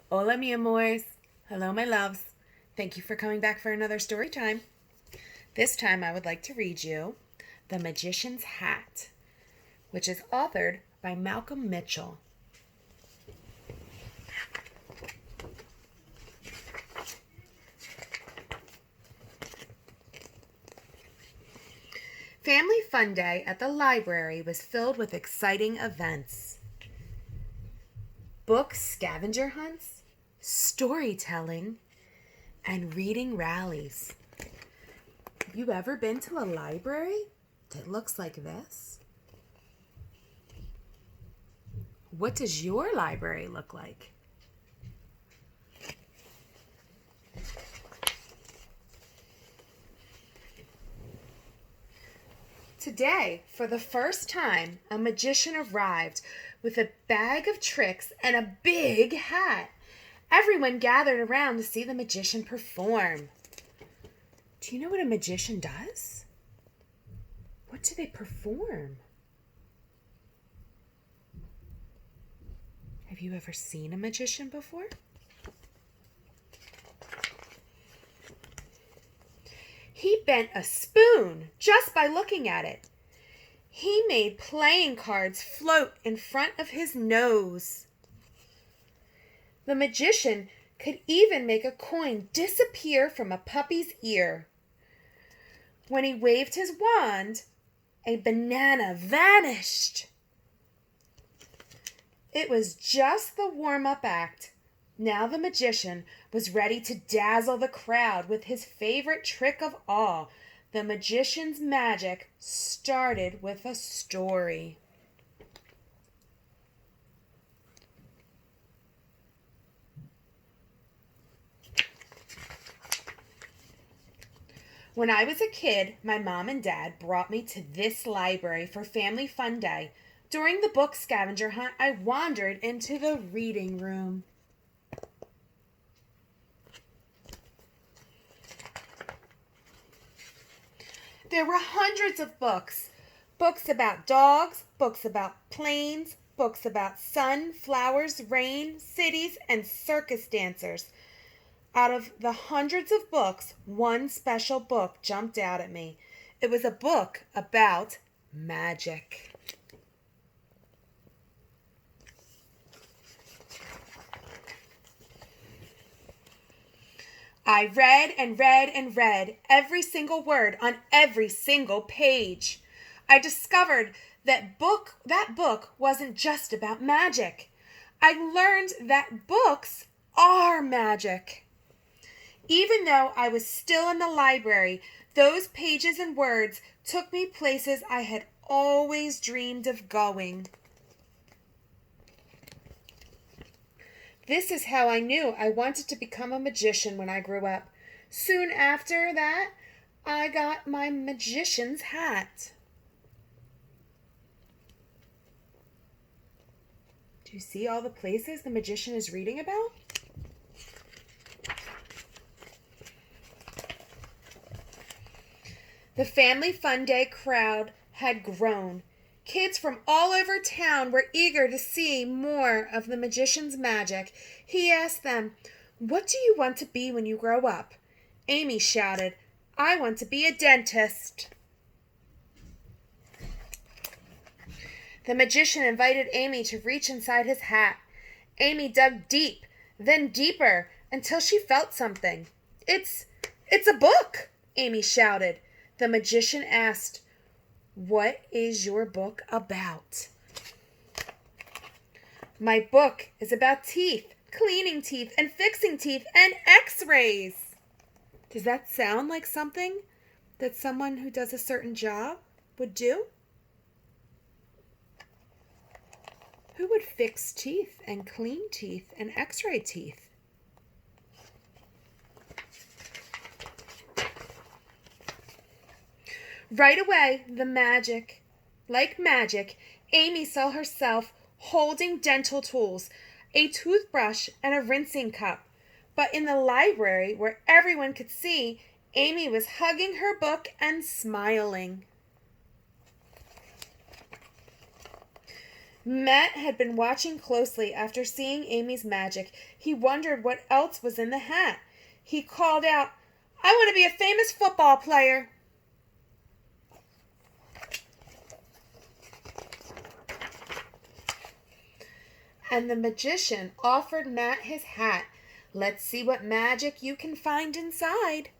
Hola, mi amores. Hello, my loves. Thank you for coming back for another story time. This time I would like to read you The Magician's Hat, which is authored by Malcolm Mitchell. Family Fun Day at the library was filled with exciting events. Book scavenger hunts, storytelling, and reading rallies. Have you ever been to a library that looks like this? What does your library look like? Today, for the first time, a magician arrived with a bag of tricks and a big hat. Everyone gathered around to see the magician perform. Do you know what a magician does? What do they perform? Have you ever seen a magician before? He bent a spoon just by looking at it. He made playing cards float in front of his nose. The magician could even make a coin disappear from a puppy's ear. When he waved his wand, a banana vanished. It was just the warm-up act. Now the magician was ready to dazzle the crowd with his favorite trick of all. The magician's magic started with a story. When I was a kid, my mom and dad brought me to this library for Family Fun Day. During the book scavenger hunt, I wandered into the reading room. There were hundreds of books. Books about dogs, books about planes, books about sun, flowers, rain, cities, and circus dancers. Out of the hundreds of books, one special book jumped out at me. It was a book about magic. I read and read and read every single word on every single page. I discovered that book wasn't just about magic. I learned that books are magic. Even though I was still in the library, those pages and words took me places I had always dreamed of going. This is how I knew I wanted to become a magician when I grew up. Soon after that, I got my magician's hat. Do you see all the places the magician is reading about? The Family Fun Day crowd had grown. Kids from all over town were eager to see more of the magician's magic. He asked them, "What do you want to be when you grow up?" Amy shouted, "I want to be a dentist." The magician invited Amy to reach inside his hat. Amy dug deep, then deeper, until she felt something. It's a book," Amy shouted. The magician asked, "What is your book about?" "My book is about teeth, cleaning teeth, and fixing teeth, and x-rays." Does that sound like something that someone who does a certain job would do? Who would fix teeth and clean teeth and x-ray teeth? Right away, like magic, Amy saw herself holding dental tools, a toothbrush, and a rinsing cup. But in the library, where everyone could see, Amy was hugging her book and smiling. Matt had been watching closely after seeing Amy's magic. He wondered what else was in the hat. He called out, "I want to be a famous football player." And the magician offered Matt his hat. "Let's see what magic you can find inside."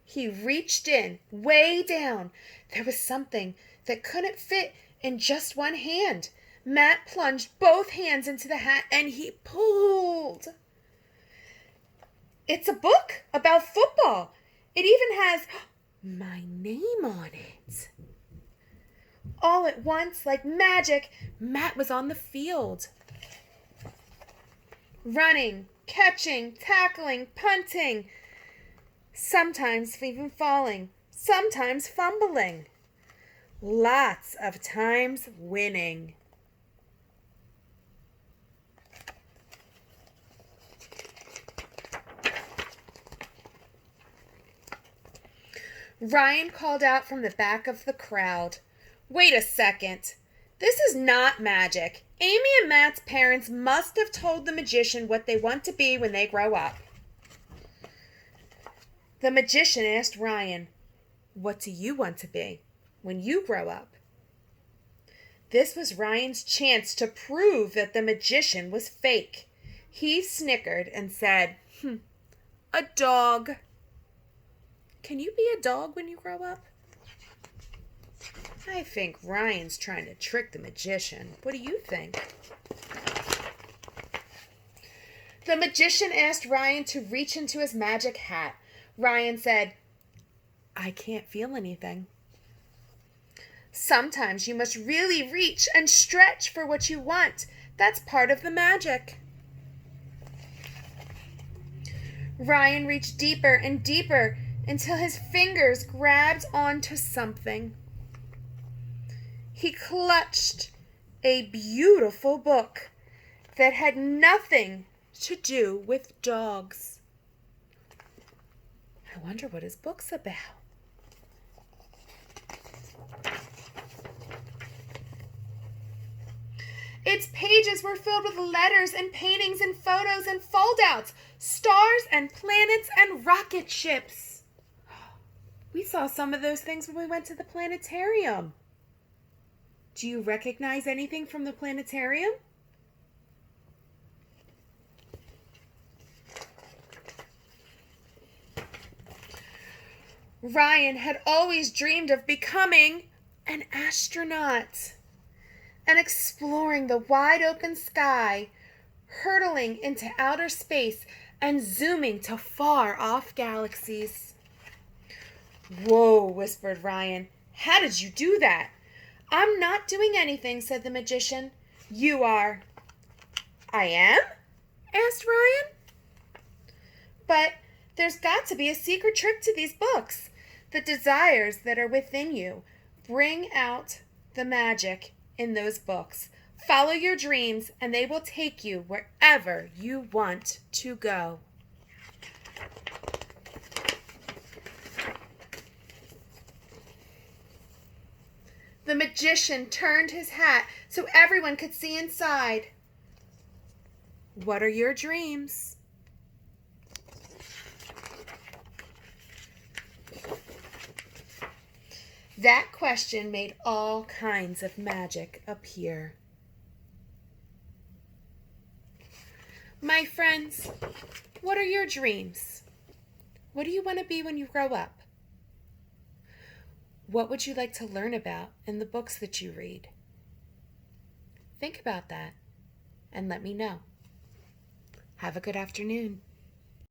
He reached in, way down. There was something that couldn't fit in just one hand. Matt plunged both hands into the hat and he pulled. It's a book about football. It even has my name on it. All at once, like magic, Matt was on the field. Running, catching, tackling, punting. Sometimes even falling. Sometimes fumbling. Lots of times winning. Ryan called out from the back of the crowd, "Wait a second. This is not magic. Amy and Matt's parents must have told the magician what they want to be when they grow up." The magician asked Ryan, "What do you want to be when you grow up?" This was Ryan's chance to prove that the magician was fake. He snickered and said, "A dog." Can you be a dog when you grow up? I think Ryan's trying to trick the magician. What do you think? The magician asked Ryan to reach into his magic hat. Ryan said, "I can't feel anything." Sometimes you must really reach and stretch for what you want. That's part of the magic. Ryan reached deeper and deeper until his fingers grabbed onto something. He clutched a beautiful book that had nothing to do with dogs. I wonder what his book's about. Its pages were filled with letters and paintings and photos and fold-outs, stars and planets and rocket ships. We saw some of those things when we went to the planetarium. Do you recognize anything from the planetarium? Ryan had always dreamed of becoming an astronaut and exploring the wide open sky, hurtling into outer space and zooming to far off galaxies. "Whoa," whispered Ryan. "How did you do that?" "I'm not doing anything," said the magician. "You are." "I am?" asked Ryan. "But there's got to be a secret trick to these books. The desires that are within you bring out the magic in those books. Follow your dreams and they will take you wherever you want to go." The magician turned his hat so everyone could see inside. What are your dreams? That question made all kinds of magic appear. My friends, what are your dreams? What do you want to be when you grow up? What would you like to learn about in the books that you read? Think about that and let me know. Have a good afternoon.